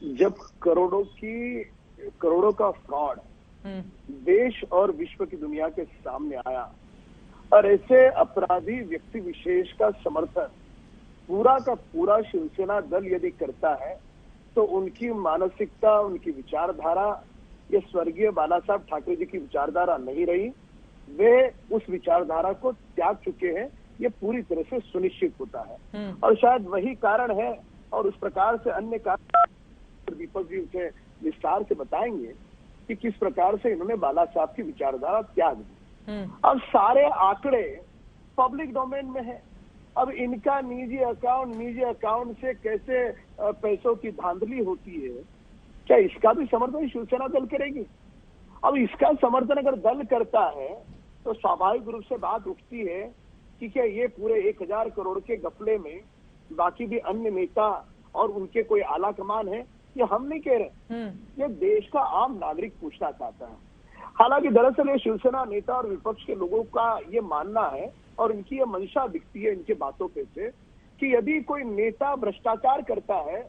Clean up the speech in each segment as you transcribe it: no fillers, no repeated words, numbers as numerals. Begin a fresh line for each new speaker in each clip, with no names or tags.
जब करोड़ों का फ्रॉड देश और विश्व की दुनिया के सामने आया और ऐसे अपराधी व्यक्ति विशेष का समर्थन पूरा का पूरा शिवसेना दल यदि करता है तो उनकी मानसिकता, उनकी विचारधारा ये स्वर्गीय बाला साहब ठाकरे जी की विचारधारा नहीं रही। वे उस विचारधारा को त्याग चुके हैं, ये पूरी तरह से सुनिश्चित होता है। और शायद वही कारण है और उस प्रकार से अन्य कारण दीपक जी उसे विस्तार से बताएंगे कि किस प्रकार से इन्होंने बाला साहब की विचारधारा त्याग दी। अब सारे आंकड़े पब्लिक डोमेन में है। अब इनका निजी अकाउंट से कैसे पैसों की धांधली होती है, क्या इसका भी समर्थन शिवसेना दल करेगी? अब इसका समर्थन अगर दल करता है तो स्वाभाविक रूप से बात उठती है कि क्या ये पूरे 1000 करोड़ के गफले में बाकी भी अन्य नेता और उनके कोई आला कमान है? ये हम नहीं कह रहे, ये देश का आम नागरिक पूछना चाहता है। हालांकि दरअसल ये शिवसेना नेता और विपक्ष के लोगों का ये मानना है और इनकी ये मंशा दिखती है इनके बातों पे से कि यदि कोई नेता भ्रष्टाचार करता है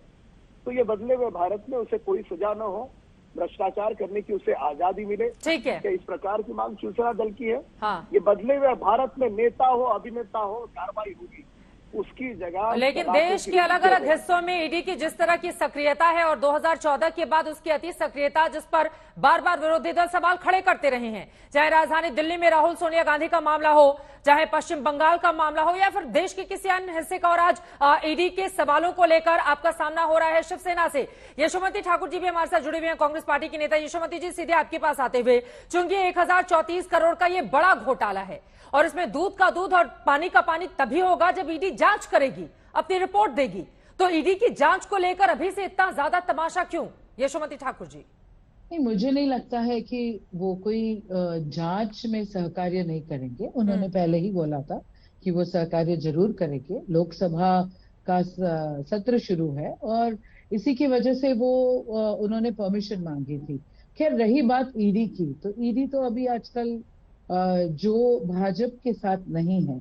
तो ये बदले हुए भारत में उसे कोई सजा न हो, भ्रष्टाचार करने की उसे आजादी मिले।
ठीक है,
क्या इस प्रकार की मांग शिवसेना दल की है?
हाँ।
ये बदले हुए भारत में नेता हो, अभिनेता हो, कार्रवाई होगी, उसकी जगह।
लेकिन देश के अलग अलग हिस्सों में ईडी की जिस तरह की सक्रियता है और 2014 के बाद उसकी अति सक्रियता, जिस पर बार बार विरोधी दल सवाल खड़े करते रहे हैं, चाहे राजधानी दिल्ली में राहुल सोनिया गांधी का मामला हो, चाहे पश्चिम बंगाल का मामला हो या फिर देश के किसी अन्य हिस्से का, और आज ईडी के सवालों को लेकर आपका सामना हो रहा है शिवसेना से। यशोमती ठाकुर जी भी हमारे साथ जुड़े हुए हैं, कांग्रेस पार्टी की नेता। यशोमती जी, सीधे आपके पास आते हुए, चूंकि 1034 करोड़ का ये बड़ा घोटाला है और इसमें दूध का दूध और पानी का पानी तभी होगा जब ईडी जांच करेगी, अपनी रिपोर्ट देगी। तो ईडी की जांच को लेकर अभी से इतना ज्यादा तमाशा क्यों, यशोमती ठाकुर जी?
नहीं, मुझे नहीं लगता है कि वो कोई जांच में सहकार्य नहीं करेंगे। उन्होंने पहले ही बोला था कि वो सहकार्य जरूर करेंगे। लोकसभा का सत्र शुरू है और इसी की वजह से वो उन्होंने परमिशन मांगी थी। खैर, रही बात ईडी की, तो ईडी तो अभी आजकल जो भाजपा के साथ नहीं है,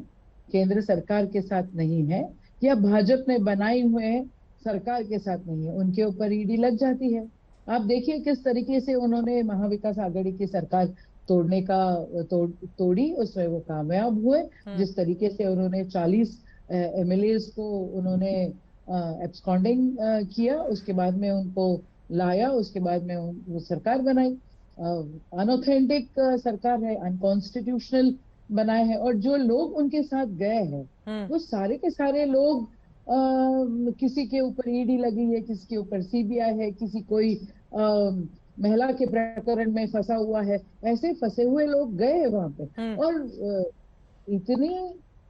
केंद्र सरकार के साथ नहीं है, या भाजपा ने बनाई हुए सरकार के साथ नहीं है, उनके ऊपर ईडी लग जाती है। आप देखिए किस तरीके से उन्होंने महाविकास आघाड़ी की सरकार तोड़ने का तोड़ी, उसमें वो कामयाब हुए। जिस तरीके से उन्होंने 40 एमएलए को उन्होंने एब्सकॉन्डिंग किया, उसके बाद में उनको लाया, उसके बाद में वो सरकार बनाई। अनऑथेंटिक सरकार है, अनकॉन्स्टिट्यूशनल बनाए हैं। और जो लोग उनके साथ गए हैं वो सारे के सारे लोग, किसी के ऊपर ईडी लगी है, किसी के ऊपर सीबीआई है, किसी कोई महिला के प्रकरण में फंसा हुआ है, ऐसे फंसे हुए लोग गए हैं वहां पे। और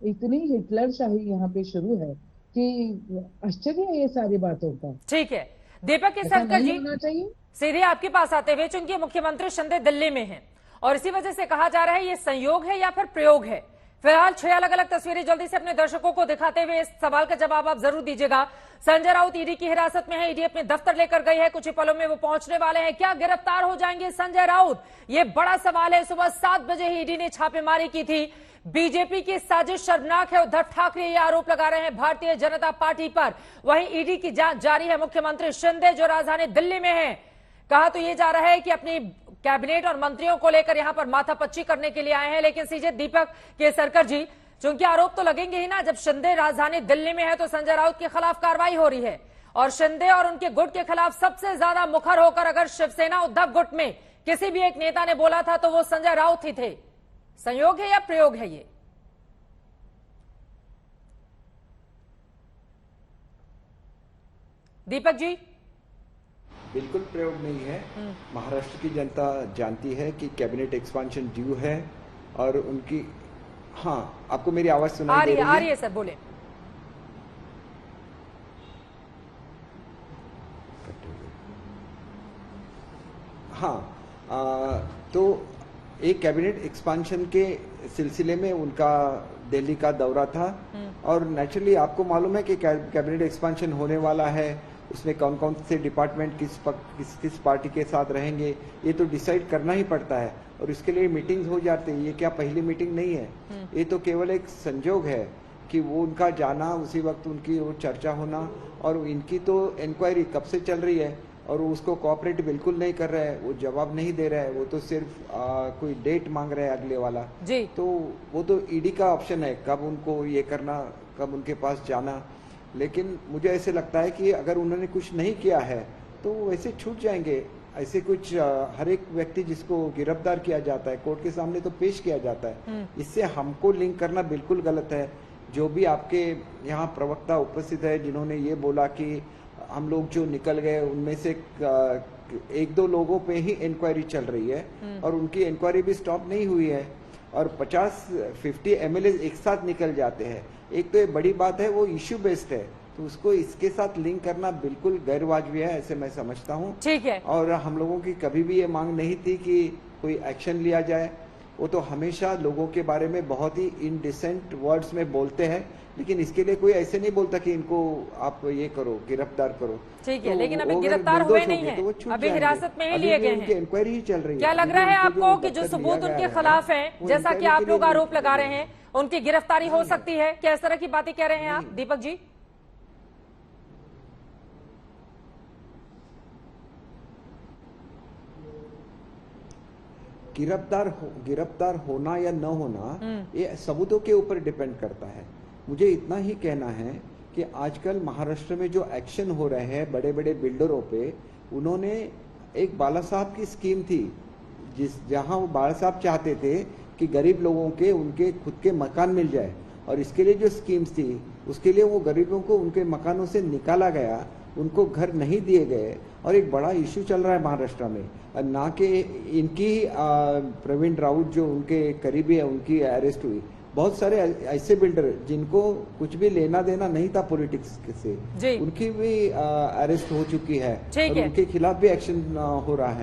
इतनी हिटलरशाही यहाँ पे शुरू है कि आश्चर्य है ये सारी बातों का।
ठीक है, दीपक केसरकर जी, सीधे आपके पास आते हुए, चूंकि मुख्यमंत्री शिंदे दिल्ली में हैं और इसी वजह से कहा जा रहा है ये संयोग है या फिर प्रयोग है। फिलहाल 6 अलग अलग तस्वीरें जल्दी से अपने दर्शकों को दिखाते हुए इस सवाल का जवाब आप जरूर दीजिएगा। संजय राउत ईडी की हिरासत में है, ईडी अपने दफ्तर लेकर गई है, कुछ ही पलों में वो पहुंचने वाले हैं। क्या गिरफ्तार हो जाएंगे संजय राउत, ये बड़ा सवाल है। सुबह 7 बजे ही ईडी ने छापेमारी की थी। बीजेपी की साजिश शर्मनाक है, उद्धव ठाकरे ये आरोप लगा रहे हैं भारतीय जनता पार्टी पर। वहीं ईडी की जांच जारी है। मुख्यमंत्री शिंदे जो राजधानी दिल्ली में है, कहा तो ये जा रहा है कि अपनी कैबिनेट और मंत्रियों को लेकर यहां पर माथापच्ची करने के लिए आए हैं। लेकिन सीधे दीपक केसरकर जी, चूंकि आरोप तो लगेंगे ही ना, जब शिंदे राजधानी दिल्ली में है तो संजय राउत के खिलाफ कार्रवाई हो रही है और शिंदे और उनके गुट के खिलाफ सबसे ज्यादा मुखर होकर अगर शिवसेना उद्धव गुट में किसी भी एक नेता ने बोला था तो वो संजय राउत ही थे। संयोग है या प्रयोग है ये? दीपक जी?
बिल्कुल प्रयोग नहीं है। महाराष्ट्र की जनता जानती है कि कैबिनेट एक्सपांशन ड्यू है और उनकी, हाँ, आपको मेरी आवाज सुनाई दे रही है?
आ रही है सर, बोले।
हाँ, तो एक कैबिनेट एक्सपांशन के सिलसिले में उनका दिल्ली का दौरा था और नेचुरली आपको मालूम है कि कैबिनेट एक्सपांशन होने वाला है, उसमें कौन कौन से डिपार्टमेंट किस पार्टी के साथ रहेंगे ये तो डिसाइड करना ही पड़ता है और इसके लिए मीटिंग्स हो जाते हैं। ये क्या पहली मीटिंग नहीं है, ये तो केवल एक संजोग है कि वो उनका जाना, उसी वक्त उनकी वो चर्चा होना और इनकी तो इंक्वायरी कब से चल रही है और उसको कोऑपरेट बिल्कुल नहीं कर रहा है, वो जवाब नहीं दे रहा है, वो तो सिर्फ कोई डेट मांग रहा है अगले वाला
जी।
तो वो तो ईडी का ऑप्शन है कब उनको ये करना, कब उनके पास जाना। लेकिन मुझे ऐसे लगता है कि अगर उन्होंने कुछ नहीं किया है तो वैसे छूट जाएंगे। ऐसे कुछ हर एक व्यक्ति जिसको गिरफ्तार किया जाता है कोर्ट के सामने तो पेश किया जाता है। इससे हमको लिंक करना बिल्कुल गलत है। जो भी आपके यहाँ प्रवक्ता उपस्थित है जिन्होंने ये बोला कि हम लोग जो निकल गए उनमें से एक दो लोगों पे ही इंक्वायरी चल रही है और उनकी इंक्वायरी भी स्टॉप नहीं हुई है और 50 एमएलए एक साथ निकल जाते हैं। एक तो ये बड़ी बात है, वो इश्यू बेस्ड है तो उसको इसके साथ लिंक करना बिल्कुल गैर वाजिब है, ऐसे मैं समझता हूँ।
ठीक है।
और हम लोगों की कभी भी ये मांग नहीं थी कि कोई एक्शन लिया जाए। वो तो हमेशा लोगों के बारे में बहुत ही इनडिसेंट वर्ड्स में बोलते हैं, लेकिन इसके लिए कोई ऐसे नहीं बोलता कि इनको आप ये करो, गिरफ्तार करो।
ठीक है,
तो
लेकिन अभी गिरफ्तार हुए नहीं है, अभी हिरासत में ही लिए गए हैं।
इंक्वायरी ही चल रही है।
क्या लग रहा है आपको कि जो सबूत उनके खिलाफ है, जैसा कि आप लोग आरोप लगा रहे हैं, उनकी गिरफ्तारी हो सकती है? क्या इस तरह की बातें कह रहे हैं आप दीपक जी?
गिरफ्तार होना या न होना ये सबूतों के ऊपर डिपेंड करता है। मुझे इतना ही कहना है कि आजकल महाराष्ट्र में जो एक्शन हो रहे हैं बड़े बड़े बिल्डरों पे, उन्होंने एक बाला साहब की स्कीम थी जहां वो बाला साहब चाहते थे कि गरीब लोगों के उनके खुद के मकान मिल जाए और इसके लिए जो स्कीम्स थी उसके लिए वो गरीबों को उनके मकानों से निकाला गया, उनको घर नहीं दिए गए और एक बड़ा इश्यू चल रहा है महाराष्ट्र में। ना कि इनकी प्रवीण राउत जो उनके करीबी है उनकी अरेस्ट हुई। बहुत सारे ऐसे बिल्डर जिनको कुछ भी लेना देना नहीं था पॉलिटिक्स से, उनकी भी अरेस्ट हो चुकी है और उनके खिलाफ भी एक्शन हो रहा है।